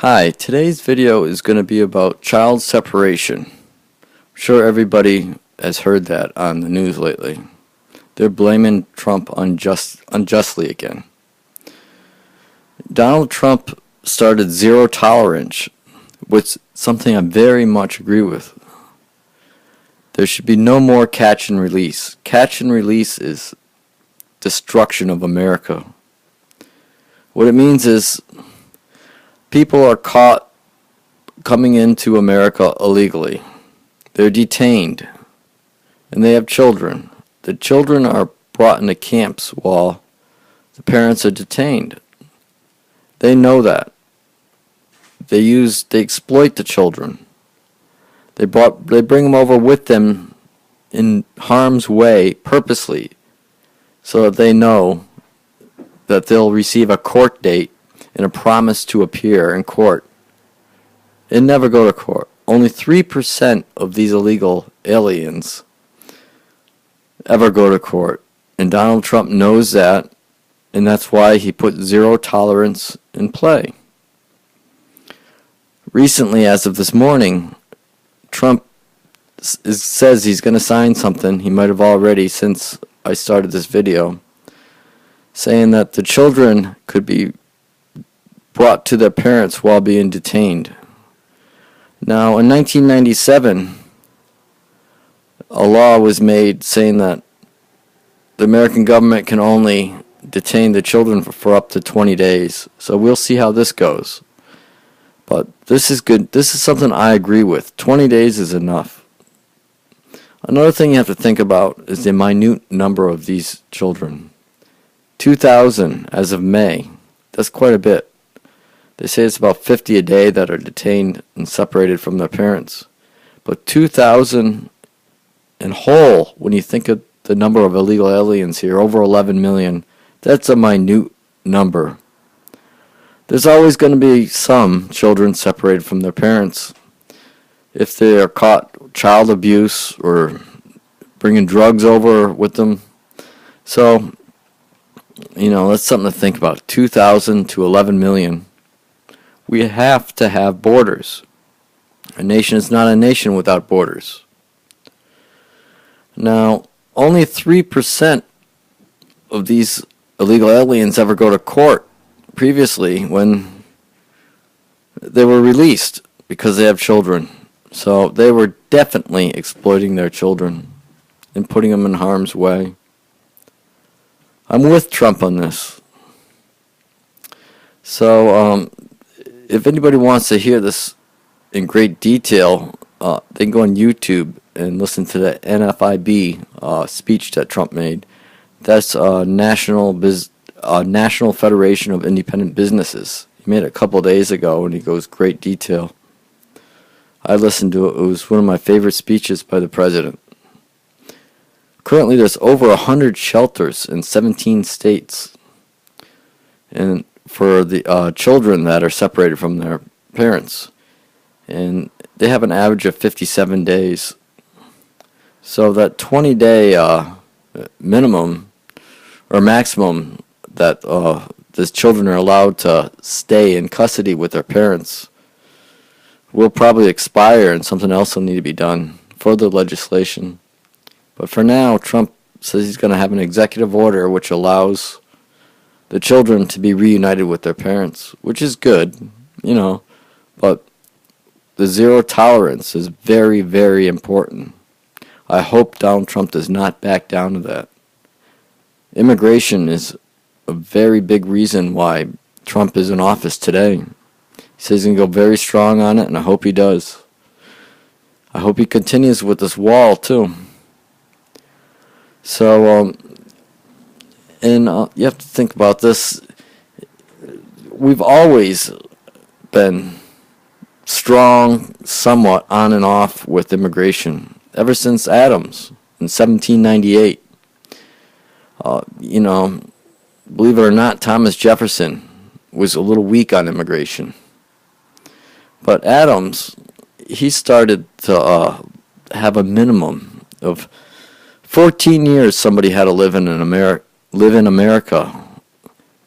Hi, today's video is going to be about child separation. I'm sure everybody has heard that on the news lately. They're blaming Trump unjustly again. Donald Trump started zero tolerance, which is something I very much agree with. There should be no more catch and release. Catch and release is destruction of America. What it means is people are caught coming into America illegally. They're detained, and they have children. The children are brought into camps while the parents are detained. They know that. They exploit the children. They bring them over with them in harm's way purposely, so that they know that they'll receive a court date and a promise to appear in court and never go to court. Only 3% of these illegal aliens ever go to court, and Donald Trump knows that, and that's why he put zero tolerance in play. Recently, as of this morning, Trump says he's going to sign something. He might have already since I started this video, saying that the children could be brought to their parents while being detained. Now, in 1997, a law was made saying that the American government can only detain the children for up to 20 days. So we'll see how this goes. But this is good. This is something I agree with. 20 days is enough. Another thing you have to think about is the minute number of these children. 2,000 as of May. That's quite a bit. They say it's about 50 a day that are detained and separated from their parents. But 2,000 in whole, when you think of the number of illegal aliens here, over 11 million, that's a minute number. There's always going to be some children separated from their parents if they are caught child abuse or bringing drugs over with them. So, that's something to think about. 2,000 to 11 million. We have to have borders. A nation is not a nation without borders. Now, only 3% of these illegal aliens ever go to court previously when they were released because they have children. So they were definitely exploiting their children and putting them in harm's way. I'm with Trump on this. So, if anybody wants to hear this in great detail, they can go on YouTube and listen to the NFIB speech that Trump made. That's National Federation of Independent Businesses. He made it a couple of days ago, and he goes great detail. I listened to it. It was one of my favorite speeches by the president. Currently, there's over 100 shelters in 17 states, and for the children that are separated from their parents, and they have an average of 57 days. So that 20-day minimum or maximum that the children are allowed to stay in custody with their parents will probably expire, and something else will need to be done, further legislation. But for now, Trump says he's going to have an executive order which allows the children to be reunited with their parents, which is good, but the zero tolerance is very, very important. I hope Donald Trump does not back down to that. Immigration is a very big reason why Trump is in office today. He says he's going to go very strong on it, and I hope he does. I hope he continues with this wall, too. So, you have to think about this. We've always been strong, somewhat on and off with immigration, ever since Adams in 1798. Believe it or not, Thomas Jefferson was a little weak on immigration. But Adams, he started to have a minimum of 14 years somebody had to live in America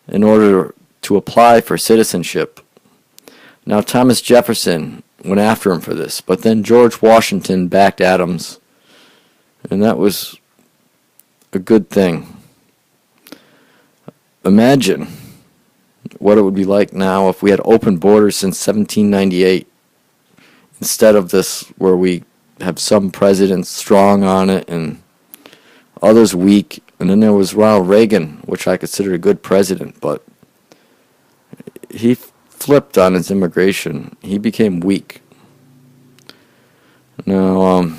in order to apply for citizenship. Now, Thomas Jefferson went after him for this, but then George Washington backed Adams, and that was a good thing. Imagine what it would be like now if we had open borders since 1798, instead of this where we have some presidents strong on it and others weak. And then there was Ronald Reagan, which I consider a good president, but he flipped on his immigration. He became weak. Now,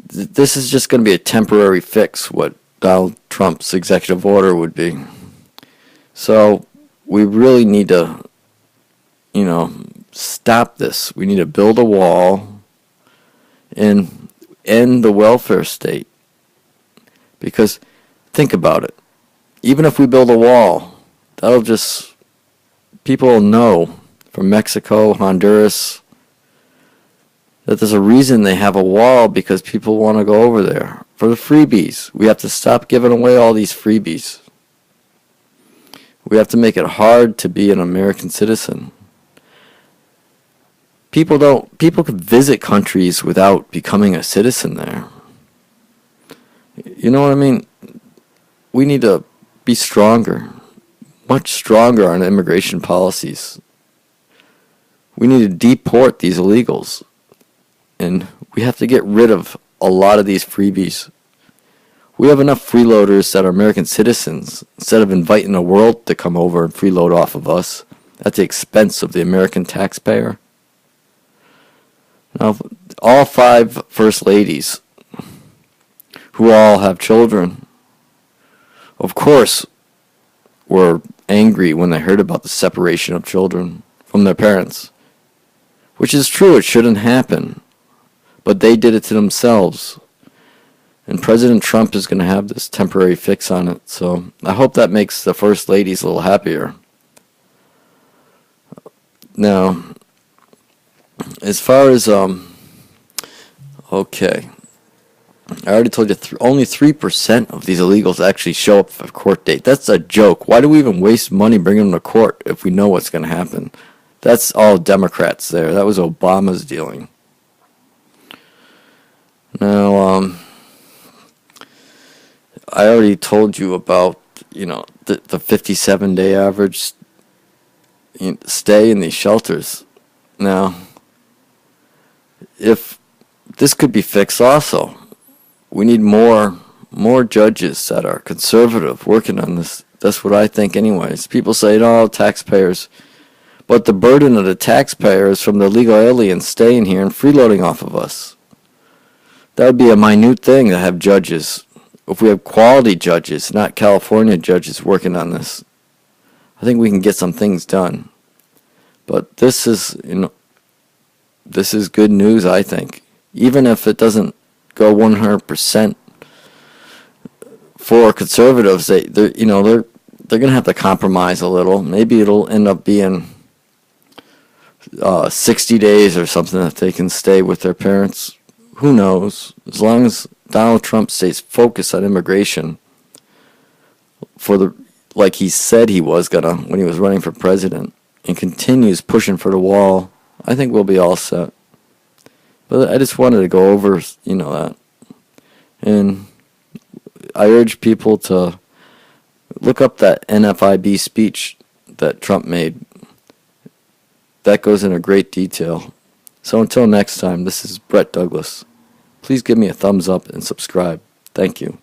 this is just going to be a temporary fix, what Donald Trump's executive order would be. So we really need to, stop this. We need to build a wall and end the welfare state. Because think about it. Even if we build a wall, people will know from Mexico, Honduras, that there's a reason they have a wall, because people want to go over there for the freebies. We have to stop giving away all these freebies. We have to make it hard to be an American citizen. People could visit countries without becoming a citizen there. You know what I mean? We need to be stronger, much stronger on immigration policies. We need to deport these illegals. And we have to get rid of a lot of these freebies. We have enough freeloaders that are American citizens, instead of inviting the world to come over and freeload off of us at the expense of the American taxpayer. Now, all 5 first ladies, who all have children, of course, were angry when they heard about the separation of children from their parents. Which is true, it shouldn't happen. But they did it to themselves. And President Trump is going to have this temporary fix on it. So I hope that makes the first ladies a little happier. Now, as far as, okay, I already told you only 3% of these illegals actually show up for a court date. That's a joke. Why do we even waste money bringing them to court if we know what's going to happen? That's all Democrats there. That was Obama's dealing. Now, I already told you about, the 57-day average stay in these shelters. Now, if this could be fixed also, we need more judges that are conservative working on this. That's what I think anyways. People say, no, taxpayers. But the burden of the taxpayer is from the illegal aliens staying here and freeloading off of us. That would be a minute thing to have judges. If we have quality judges, not California judges working on this, I think we can get some things done. But this is good news, I think. Even if it doesn't go 100% for conservatives, they're going to have to compromise a little. Maybe it'll end up being 60 days or something that they can stay with their parents. Who knows? As long as Donald Trump stays focused on immigration like he said he was gonna when he was running for president, and continues pushing for the wall, I think we'll be all set. But I just wanted to go over, that. And I urge people to look up that NFIB speech that Trump made. That goes into great detail. So until next time, this is Brett Douglas. Please give me a thumbs up and subscribe. Thank you.